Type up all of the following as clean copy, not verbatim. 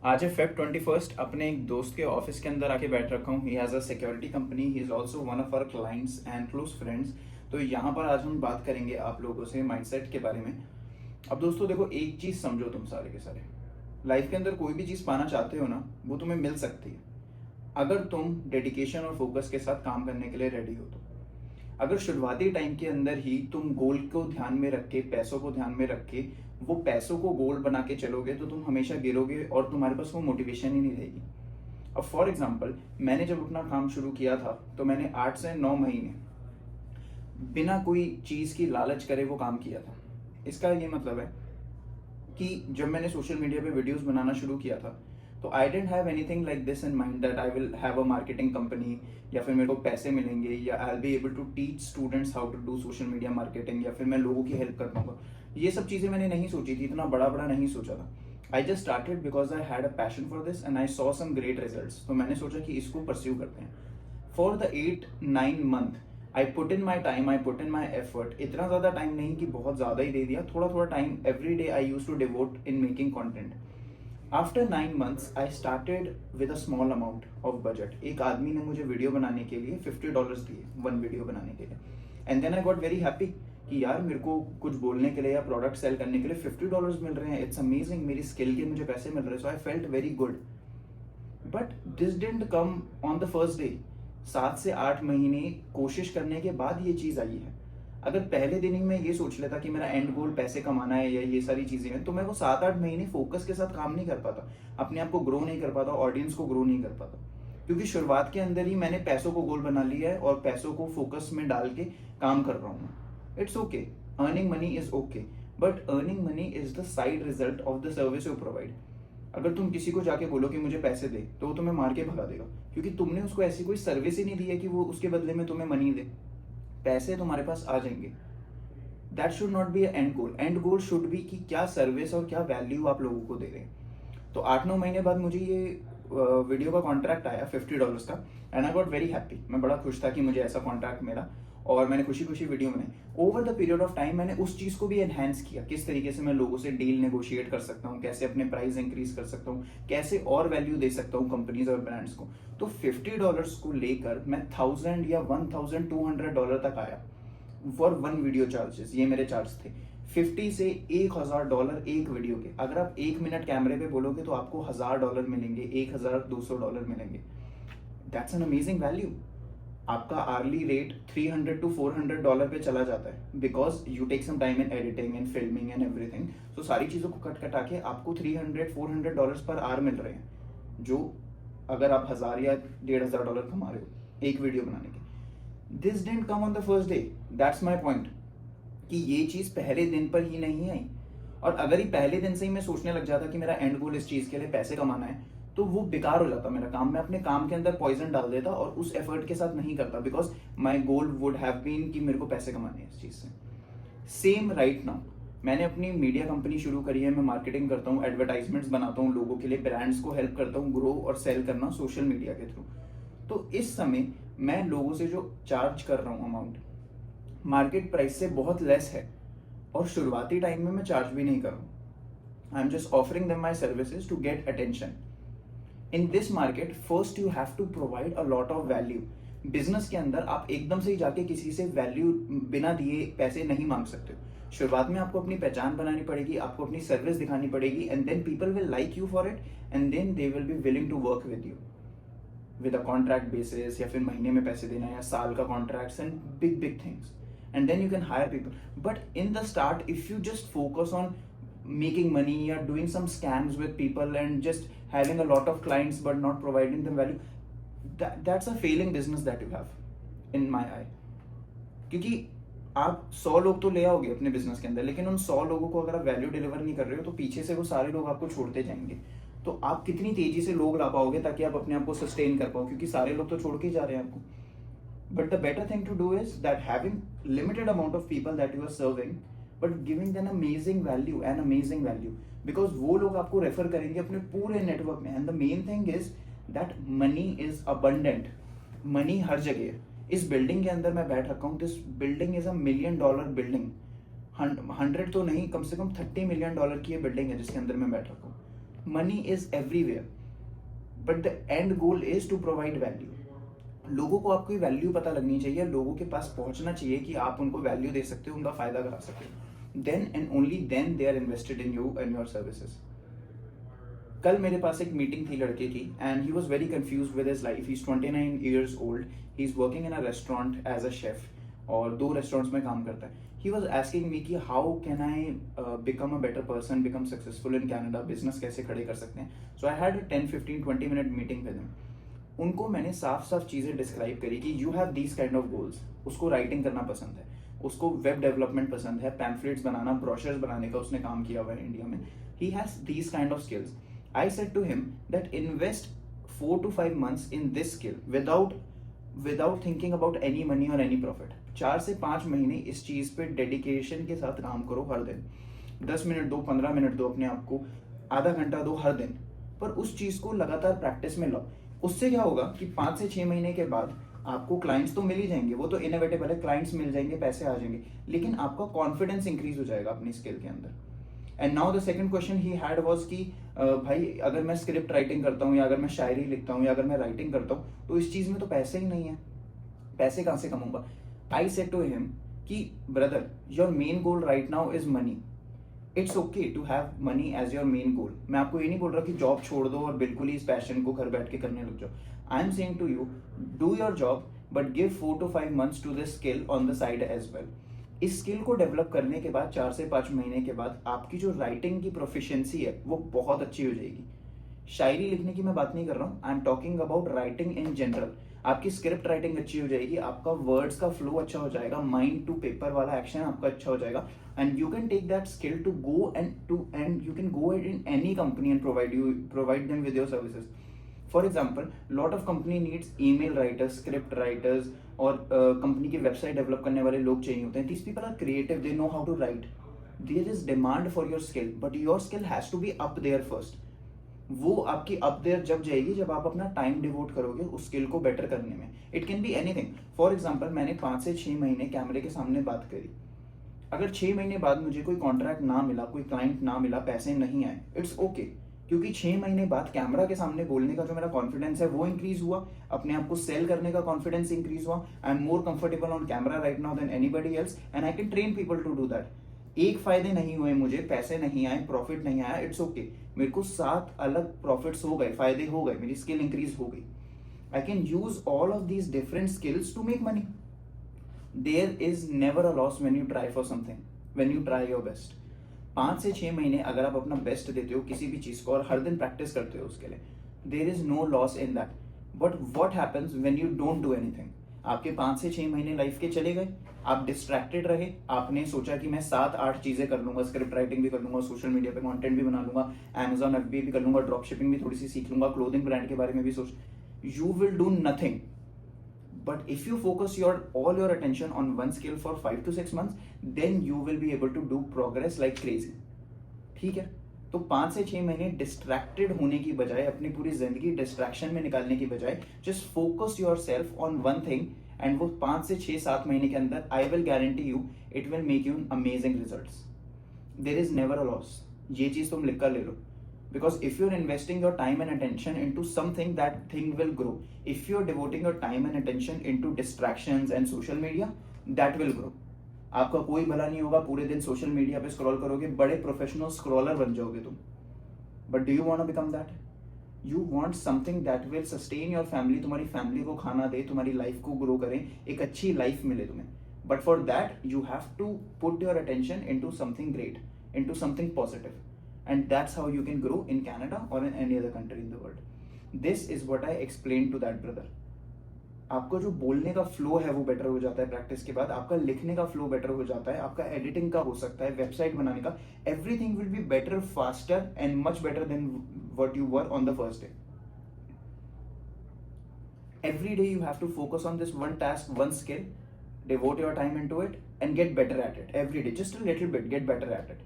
आज है Feb 21। अपने एक दोस्त के ऑफिस के अंदर आके बैठ रखा हूँ। He has a security company, he is also one of our clients and close friends. तो यहाँ पर आज हम बात करेंगे आप लोगों से माइंडसेट के बारे में। अब दोस्तों देखो, एक चीज़ समझो, तुम सारे के सारे लाइफ के अंदर कोई भी चीज़ पाना चाहते हो ना, वो तुम्हें मिल सकती है अगर तुम डेडिकेशन और फोकस के साथ काम करने के लिए रेडी हो। तो अगर शुरुआती टाइम के अंदर ही तुम गोल को ध्यान में रख के, पैसों को ध्यान में रख के, वो पैसों को गोल बना के चलोगे तो तुम हमेशा गिरोगे और तुम्हारे पास वो मोटिवेशन ही नहीं रहेगी। अब फॉर एग्जाम्पल, मैंने जब अपना काम शुरू किया था तो मैंने 8 से 9 महीने बिना कोई चीज़ की लालच करे वो काम किया था। इसका ये मतलब है कि जब मैंने सोशल मीडिया पे वीडियोस बनाना शुरू किया था तो I didn't have anything like this in mind that I will have a marketing company, या फिर मेरे को पैसे मिलेंगे, या I will be able to teach students how to do social media marketing, या फिर मैं लोगों की हेल्प कर पाऊंगा। ये सब चीज़ें मैंने नहीं सोची थी, इतना बड़ा बड़ा नहीं सोचा था। I just started because I had a passion for this and I saw some great results. तो मैंने सोचा कि इसको परस्यू करते हैं। For the 8-9 month I put in my time, I put in my effort. इतना ज़्यादा टाइम नहीं कि बहुत ज़्यादा ही दे दिया, थोड़ा थोड़ा time every day I use to devote in making content. After 9 months I started with a small amount of budget. एक आदमी ने मुझे वीडियो बनाने के लिए $50 दिए, वन वीडियो बनाने के लिए। And then I got very happy कि यार मेरे को कुछ बोलने के लिए या प्रोडक्ट सेल करने के लिए $50 मिल रहे हैं, इट्स अमेजिंग, मेरी स्किल के मुझे पैसे मिल रहे हैं। So I felt very good. But this didn't come on the first day. 7 से 8 महीने कोशिश करने के बाद ये चीज़ आई है। अगर पहले दिन ही मैं ये सोच लेता कि मेरा एंड गोल पैसे कमाना है या ये सारी चीज़ें हैं, तो मैं वो 7-8 महीने फोकस के साथ काम नहीं कर पाता, अपने आप को ग्रो नहीं कर पाता, ऑडियंस को ग्रो नहीं कर पाता। क्योंकि शुरुआत के अंदर ही मैंने पैसों को गोल बना लिया है और पैसों को फोकस में डाल के काम कर रहा हूँ। It's okay, earning money is okay, but earning money is the side result of the service you provide. अगर तुम किसी को जाके बोलो कि मुझे पैसे दे, तो वो तुम्हें मार के भगा देगा, क्योंकि तुमने उसको ऐसी कोई सर्विस ही नहीं दी है कि वो उसके बदले में तुम्हें मनी दे। पैसे तुम्हारे पास आ जाएंगे। That should not be and goal. And goal should be कि क्या सर्विस और क्या वैल्यू आप लोगों को दे रहे हैं। तो 8-9 महीने बाद मुझे ये वीडियो का कॉन्ट्रैक्ट आया $50 का, and I got very happy. मैं बड़ा खुश था कि मुझे ऐसा कॉन्ट्रैक्ट मिला और मैंने खुशी खुशी वीडियो बनाई। Over the period of time मैंने उस चीज़ को भी एनहेंस किया, किस तरीके से मैं लोगों से डील नेगोशिएट कर सकता हूँ, कैसे अपने प्राइस इंक्रीज कर सकता हूँ, कैसे और वैल्यू दे सकता हूँ कंपनीज और ब्रांड्स को। तो $50 को लेकर मैं 1000 या $1200 तक आया फॉर वन वीडियो चार्जेस। ये मेरे चार्ज थे 50 से $1000 एक वीडियो के। अगर आप 1 मिनट कैमरे पे बोलोगे तो आपको $1000 मिलेंगे, $1200 मिलेंगे। That's an amazing value. आपका आर्ली रेट $300 to $400 पे चला जाता है, because you take some time in editing and filming and everything. तो सारी चीज़ों को कट कटा के आपको $300-400 पर आवर मिल रहे हैं, जो अगर आप 1000 या $1500 कमा रहे हो एक वीडियो बनाने के। This didn't come on the first day. That's my point कि ये चीज़ पहले दिन पर ही नहीं आई। और अगर ही पहले दिन से ही मैं सोचने लग जाता कि मेरा एंड गोल इस चीज़ के लिए पैसे कमाना है, तो वो बेकार हो जाता मेरा काम। मैं अपने काम के अंदर पॉइजन डाल देता और उस एफर्ट के साथ नहीं करता, because my goal would have been कि मेरे को पैसे कमाने हैं इस चीज़ से। सेम राइट नाउ, मैंने अपनी मीडिया कंपनी शुरू करी है। मैं मार्केटिंग करता हूँ, एडवर्टाइजमेंट्स बनाता हूँ लोगों के लिए, ब्रांड्स को हेल्प करता हूँ ग्रो और सेल करना सोशल मीडिया के थ्रू। तो इस समय मैं लोगों से जो चार्ज कर रहा हूँ अमाउंट, मार्केट प्राइस से बहुत लेस है, और शुरुआती टाइम में मैं चार्ज भी नहीं कर रहा हूँ। I am just offering them my services to get attention. In this market first you have to provide a lot of value. Business के अंदर आप एकदम से ही जाके किसी से वैल्यू बिना दिए पैसे नहीं मांग सकते हो। शुरुआत में आपको अपनी पहचान बनानी पड़ेगी, आपको अपनी सर्विस दिखानी पड़ेगी, and then people will like you for it, and then they will be willing to work with you with a contract basis, या फिर महीने में पैसे देना, या साल का contracts and big big things, and then you can hire people. But in the start, if you just focus on making money or doing some scams with people and just having a lot of clients but not providing them value, that's a failing business that you have in my eye. क्योंकि आप 100 लोग तो ले आओगे अपने business के अंदर, लेकिन उन 100 लोगों को अगर आप वैल्यू डिलीवर नहीं कर रहे हो तो पीछे से वो सारे लोग आपको छोड़ते जाएंगे। तो आप कितनी तेजी से लोग ला पाओगे ताकि आप अपने आप को सस्टेन कर पाओ, क्योंकि सारे लोग तो छोड़ के ही जा रहे हैं आपको। But the better thing to do is that having limited amount of people that you are serving, but giving them amazing value and amazing value, because वो लोग आपको रेफर करेंगे अपने पूरे नेटवर्क में। And the main thing is that money is abundant. Money हर जगह है। इस बिल्डिंग के अंदर मैं बैठ रखा हूँ, this building is $1 million building. 100 तो नहीं, कम से कम $30 million की ये बिल्डिंग है जिसके अंदर मैं बैठ रखा हूँ। money is everywhere, but the end goal is to provide value. लोगों को आपकी वैल्यू पता लगनी चाहिए, लोगों के पास पहुंचना चाहिए कि आप उनको वैल्यू दे सकते हो, उनका फायदा करा सकते हो. Then and only then they are invested in you and your services. कल मेरे पास एक मीटिंग थी लड़के की, and he was very confuse with his life. He is 29 years old. He is working in a restaurant as a chef, और 2 restaurants में काम करता है. ही वॉज आस्किंग मी कि how can I become a better person, become successful in Canada, business कैसे खड़े कर सकते हैं. So I had 10-15-20 minute meeting with him. उनको मैंने साफ साफ चीज़ें डिस्क्राइब करी कि you have these kind of goals. उसको राइटिंग करना पसंद है, उसको वेब डेवलपमेंट पसंद है, पैम्फलेट्स बनाना, ब्रोशर्स बनाने का उसने काम किया हुआ है इंडिया में. He has these kind of skills. I said to him that invest 4 to 5 months in this skill without thinking about any money or any profit. 4 से 5 महीने इस चीज़ पे डेडिकेशन के साथ काम करो हर दिन. 10 मिनट दो, 15 मिनट दो अपने आप को, आधा घंटा दो हर दिन, पर उस चीज़ को लगातार प्रैक्टिस में लाओ. उससे क्या होगा कि 5 से 6 महीने के बाद आपको क्लाइंट्स तो मिल ही जाएंगे, वो तो इनोवेटिव है, क्लाइंट्स मिल जाएंगे, पैसे आ जाएंगे, लेकिन आपका कॉन्फिडेंस इंक्रीज हो जाएगा अपनी स्किल के अंदर. And now the second question he had was कि भाई अगर मैं स्क्रिप्ट राइटिंग करता हूँ, या अगर मैं शायरी लिखता हूँ, या अगर मैं राइटिंग करता हूँ, तो इस चीज़ में तो पैसे ही नहीं है, पैसे कहाँ से कमाऊंगा. आई सेड टू हिम कि brother, your main goal right now is money. It's okay to have money as your main goal. मैं आपको ये नहीं बोल रहा कि जॉब छोड़ दो और बिल्कुल ही इस पैशन को घर बैठ के करने लग जाओ. I am saying to you, do your job but give 4 to 5 months to this skill on the side as well. इस स्किल को डेवलप करने के बाद 4 से 5 महीने के बाद आपकी जो राइटिंग की प्रोफिशिएंसी है वो बहुत अच्छी हो जाएगी. शायरी लिखने की मैं बात नहीं कर रहा हूँ, I am talking about writing in general. आपकी स्क्रिप्ट राइटिंग अच्छी हो जाएगी, आपका वर्ड्स का फ्लो अच्छा हो जाएगा, माइंड टू पेपर वाला एक्शन आपका अच्छा हो जाएगा, and you can take that skill to go and you can go in any company and provide them with your services. For example, lot of company needs email writers, script writers, और company की website develop करने वाले लोग चाहिए होते हैं. These people are creative, they know how to write. There is demand for your skill, but your skill has to be up there first. वो आपकी अप देयर जब जाएगी जब आप अपना टाइम डिवोट करोगे उस स्किल को बेटर करने में. It can be anything. For example, मैंने 5 से 6 महीने कैमरे के सामने बात करी. अगर 6 महीने बाद मुझे कोई कॉन्ट्रैक्ट ना मिला, कोई क्लाइंट ना मिला, पैसे नहीं आए, इट्स ओके, क्योंकि 6 महीने बाद कैमरा के सामने बोलने का जो मेरा कॉन्फिडेंस है वो इंक्रीज हुआ, अपने आप को सेल करने का कॉन्फिडेंस इंक्रीज हुआ. I am more comfortable on camera right now then anybody else, and I can train people to do that. एक फायदे नहीं हुए मुझे, पैसे नहीं आए, प्रॉफिट नहीं आया, इट्स ओके. मेरे को 7 अलग प्रॉफिट्स हो गए, फायदे हो गए, मेरी स्किल इंक्रीज हो गई. I can use all of these different skills to make money. There is never a loss when you try for something, when you try your best. 5 से 6 महीने अगर आप अपना बेस्ट देते हो किसी भी चीज को और हर दिन प्रैक्टिस करते हो उसके लिए, there is no loss in that. But what happens when you don't do anything? आपके 5 से 6 महीने लाइफ के चले गए, आप डिस्ट्रैक्टेड रहे, आपने सोचा कि मैं 7-8 चीजें कर लूंगा, स्क्रिप्ट राइटिंग भी कर लूंगा, सोशल मीडिया पे कंटेंट भी बना लूंगा, Amazon FBA भी कर लूंगा, ड्रॉप शिपिंग भी थोड़ी सी सीख लूंगा, क्लोथिंग ब्रांड के बारे में भी सोच. You will do nothing. But if you focus all your attention on one skill for 5 to 6 months, then you will be able to do progress like crazy. ठीक है? तो 5 से 6 महीने डिस्ट्रैक्टेड होने की बजाय, अपनी पूरी जिंदगी डिस्ट्रैक्शन में निकालने की बजाय, just focus your self on one thing, and वो 5 से 6-7 महीने के अंदर I will guarantee you it will make you amazing results. There is never a loss. ये चीज तुम लिख कर ले लो. Because if you're investing your time and attention into something, that thing will grow. If you're devoting your time and attention into distractions and social media, that will grow. आपका कोई भला नहीं होगा, पूरे दिन सोशल मीडिया पे scroll करोगे, बड़े प्रोफेशनल स्क्रॉलर बन जाओगे तुम. But do you want to become that? You want something that will sustain your family, तुम्हारी फैमिली को खाना दे, तुम्हारी लाइफ को ग्रो करें, एक अच्छी लाइफ मिले तुम्हें. But for that you have to put your attention into something great, into something positive. And that's how you can grow in Canada or in any other country in the world. This is what I explained to that brother. आपको जो बोलने का flow है वो better हो जाता है practice के बाद, आपका लिखने का फ्लो बेटर हो जाता है, आपका एडिटिंग का हो सकता है, वेबसाइट बनाने का, everything will be better, faster and much better than what you were on the first day. Every day you have to focus on this one task, one skill, devote your time into it and get better at it. Every day, just a little bit, get better at it.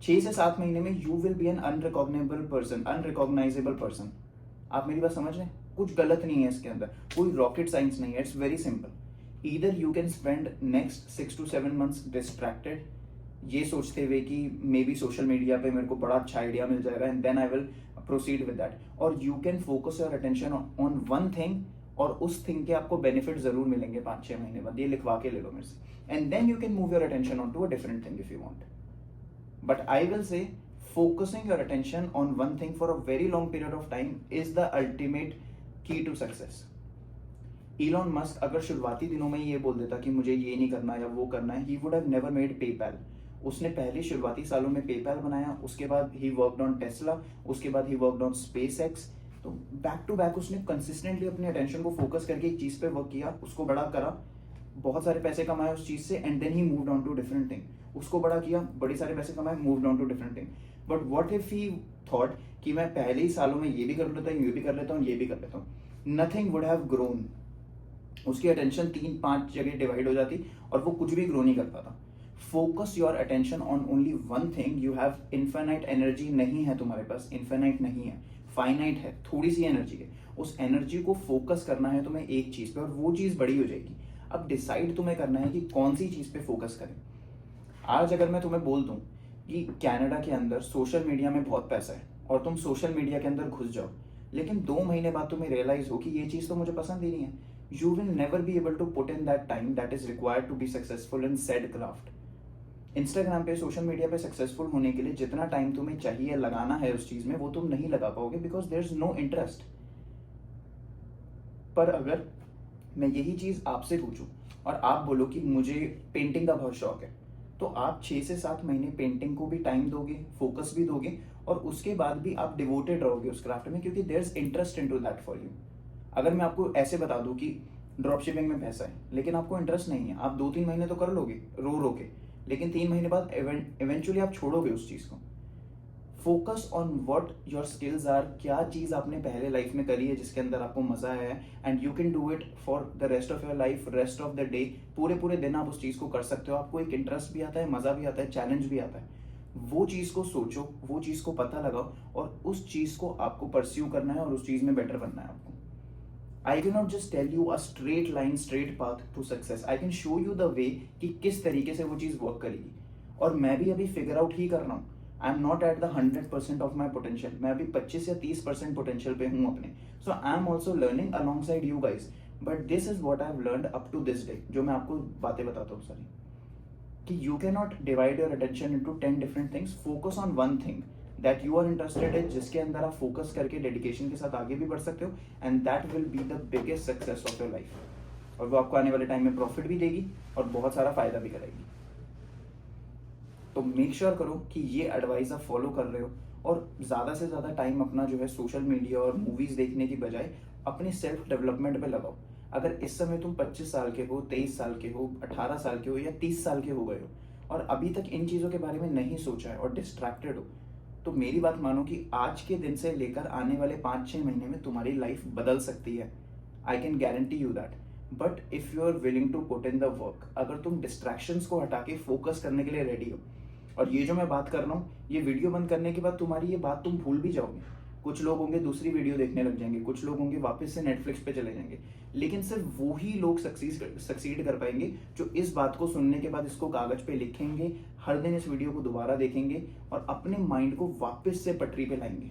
6 से 7 महीने में you will be an unrecognisable person. आप मेरी बात समझ रहे हैं? कुछ गलत नहीं है इसके अंदर, कोई रॉकेट साइंस नहीं है. It's very simple. Either you can spend next 6 to 7 months distracted, ये सोचते हुए कि मे बी सोशल मीडिया पे मेरे को बड़ा अच्छा आइडिया मिल जाएगा and then I will proceed with that. और you can focus your attention on one thing, और उस थिंग के आपको बेनिफिट जरूर मिलेंगे 5-6 महीने बाद, ये लिखवा के ले लो मेरे से, and then you can move your attention on to a different thing if you want. But I will say focusing your attention on one thing for a very long period of time is the ultimate key to success. Elon Musk अगर शुरुआती दिनों में ये बोल देता कि मुझे ये नहीं करना या वो करना है, he would have never made PayPal. उसने पहले शुरुआती सालों में PayPal बनाया, उसके बाद he worked on Tesla, उसके बाद he worked on SpaceX. तो बैक टू बैक उसने कंसिस्टेंटली अपने अटेंशन को फोकस करके एक चीज पे वर्क किया, उसको बड़ा करा, बहुत सारे पैसे कमाए उस चीज से, and then he moved on to different thing. उसको बड़ा किया, बड़े सारे पैसे कमाए, moved on to different thing. But what if he thought कि मैं पहले ही सालों में ये भी कर लेता हूँ, ये भी कर लेता हूँ, ये भी कर लेता हूँ, नथिंग वुड हैव ग्रोन। उसकी अटेंशन 3-5 जगह डिवाइड हो जाती और वो कुछ भी ग्रो नहीं कर पाता। Focus your attention on only one thing. You have infinite energy नहीं है तुम्हारे पास, इन्फिनाइट नहीं है, फाइनाइट है, थोड़ी सी एनर्जी है। उस एनर्जी को फोकस करना है तुम्हें एक चीज पे, और वो चीज बड़ी हो जाएगी। अब डिसाइड तुम्हें करना है कि कौन सी चीज पे फोकस करें। आज अगर मैं तुम्हें बोल दूं कि कनाडा के अंदर सोशल मीडिया में बहुत पैसा है और तुम सोशल मीडिया के अंदर घुस जाओ, लेकिन 2 महीने बाद तुम्हें रियलाइज हो कि ये चीज तो मुझे पसंद ही नहीं है, you will never be able to put in that time that is required to be successful in said craft. Instagram पे, सोशल मीडिया पे सक्सेसफुल होने के लिए जितना टाइम तुम्हें चाहिए लगाना है उस चीज में, वो तुम नहीं लगा पाओगे because there is no interest. पर अगर मैं यही चीज आपसे पूछूं और आप बोलो कि मुझे पेंटिंग का बहुत शौक है, तो आप 6 से 7 महीने पेंटिंग को भी टाइम दोगे, फोकस भी दोगे, और उसके बाद भी आप डिवोटेड रहोगे उस क्राफ्ट में, क्योंकि there is interest into that for you. अगर मैं आपको ऐसे बता दूं कि ड्रॉप शिपिंग में पैसा है लेकिन आपको इंटरेस्ट नहीं है, आप 2-3 महीने तो कर लोगे रो रो के, लेकिन 3 महीने बाद इवेंचुअली आप छोड़ोगे उस चीज को। Focus on what your skills are. क्या चीज आपने पहले लाइफ में करी है जिसके अंदर आपको मजा आया है, and you can do it for the rest of your life, rest of the day. पूरे दिन आप उस चीज को कर सकते हो, आपको एक इंटरेस्ट भी आता है, मजा भी आता है, चैलेंज भी आता है। वो चीज को सोचो, वो चीज को पता लगाओ, और उस चीज को आपको परस्यू करना है और उस चीज में बेटर बनना है आपको। I can not just tell you a straight line, straight path to success. I can show you the way कि किस तरीके से वो चीज वर्क करेगी, और मैं भी अभी फिगर आउट ही कर रहा हूँ। I am not at the 100% of my potential, मैं अभी 25 या 30% पोटेंशियल पे हूँ अपने। So I am also learning alongside you guys, but this is what I have learned up to this day. जो मैं आपको बातें बताता हूँ सारी, कि you can not divide your attention into 10 different things. Focus on one thing that you are interested है, जिसके अंदर आप फोकस करके डेडिकेशन के साथ आगे भी बढ़ सकते हो, and that will be the biggest success of your life. और वो आपको आने वाले टाइम में प्रॉफिट भी देगी और बहुत सारा फायदा भी कराएगी। तो मेक श्योर करो कि ये एडवाइस आप फॉलो कर रहे हो, और ज़्यादा से ज़्यादा टाइम अपना जो है सोशल मीडिया और मूवीज़ देखने की बजाय अपने सेल्फ डेवलपमेंट पे लगाओ। अगर इस समय तुम 25 साल के हो, 23 साल के हो, 18 साल के हो, या 30 साल के हो गए हो और अभी तक इन चीज़ों के बारे में नहीं सोचा है और डिस्ट्रैक्टेड हो, तो मेरी बात मानो कि आज के दिन से लेकर आने वाले 5-6 महीने में तुम्हारी लाइफ बदल सकती है। I can guarantee you that. But if you are willing to put in the work, अगर तुम डिस्ट्रैक्शंस को हटा के फोकस करने के लिए रेडी हो, और ये जो मैं बात कर रहा हूँ, ये वीडियो बंद करने के बाद तुम्हारी ये बात तुम भूल भी जाओगे। कुछ लोग होंगे दूसरी वीडियो देखने लग जाएंगे, कुछ लोग होंगे वापस से नेटफ्लिक्स पे चले जाएंगे, लेकिन सिर्फ वो ही लोग सक्सीड कर पाएंगे जो इस बात को सुनने के बाद इसको कागज पे लिखेंगे, हर दिन इस वीडियो को दोबारा देखेंगे और अपने माइंड को वापस से पटरी पे लाएंगे।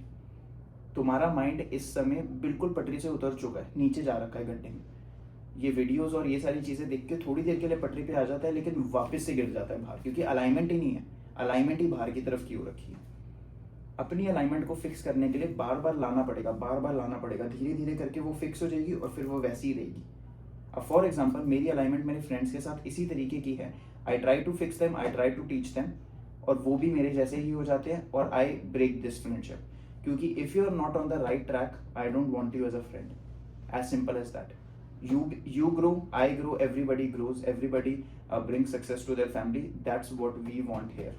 तुम्हारा माइंड इस समय बिल्कुल पटरी से उतर चुका है, नीचे जा रखा है गड्ढे में। ये वीडियोस और ये सारी चीजें देख के थोड़ी देर के लिए पटरी पे आ जाता है, लेकिन वापस से गिर जाता है बाहर, क्योंकि अलाइनमेंट ही नहीं है। अलाइनमेंट ही बाहर की तरफ की हो रखी है। अपनी अलाइनमेंट को फिक्स करने के लिए बार बार लाना पड़ेगा, धीरे धीरे करके वो फिक्स हो जाएगी और फिर वो वैसी ही रहेगी। अब फॉर एग्जाम्पल मेरी अलाइनमेंट मेरे फ्रेंड्स के साथ इसी तरीके की है। I try to fix them, I try to teach them, और वो भी मेरे जैसे ही हो जाते हैं, और आई ब्रेक दिस फ्रेंडशिप, क्योंकि if you are not on the right track, I don't want you as a friend. As simple as that. You grow, I grow, everybody grows, everybody brings success to their family. That's what we want here.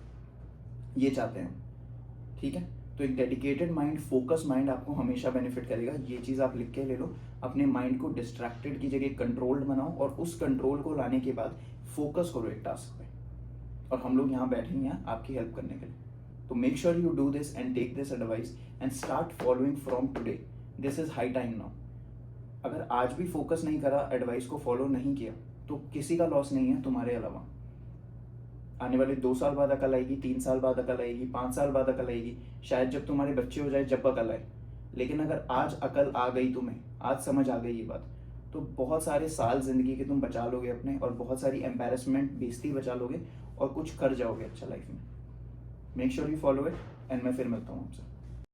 ये चाहते हैं, ठीक है। तो एक dedicated mind, focus mind आपको हमेशा benefit करेगा। ये चीज़ आप लिख के ले लो। अपने माइंड को डिस्ट्रैक्टेड की जगह कंट्रोल्ड बनाओ, और उस कंट्रोल को लाने के बाद फोकस करो एक टास्क पे। और हम लोग यहाँ बैठे हैं आपकी हेल्प करने के लिए। तो make sure you do this and take this advice and start following from today. This is high time now. अगर आज भी फोकस नहीं करा, एडवाइस को फॉलो नहीं किया, तो किसी का लॉस नहीं है तुम्हारे अलावा। आने वाले 2 साल बाद अकल आएगी, 3 साल बाद अकल आएगी, 5 साल बाद अकल आएगी, शायद जब तुम्हारे बच्चे हो जाए जब अकल आए। लेकिन अगर आज अकल आ गई तुम्हें, आज समझ आ गई ये बात, तो बहुत सारे साल जिंदगी के तुम बचा लोगे अपने, और बहुत सारी एम्बेरसमेंट, बेइज्जती बचा लोगे, और कुछ कर जाओगे अच्छा लाइफ में। Make sure you follow it, and मैं फिर मिलता हूँ आपसे।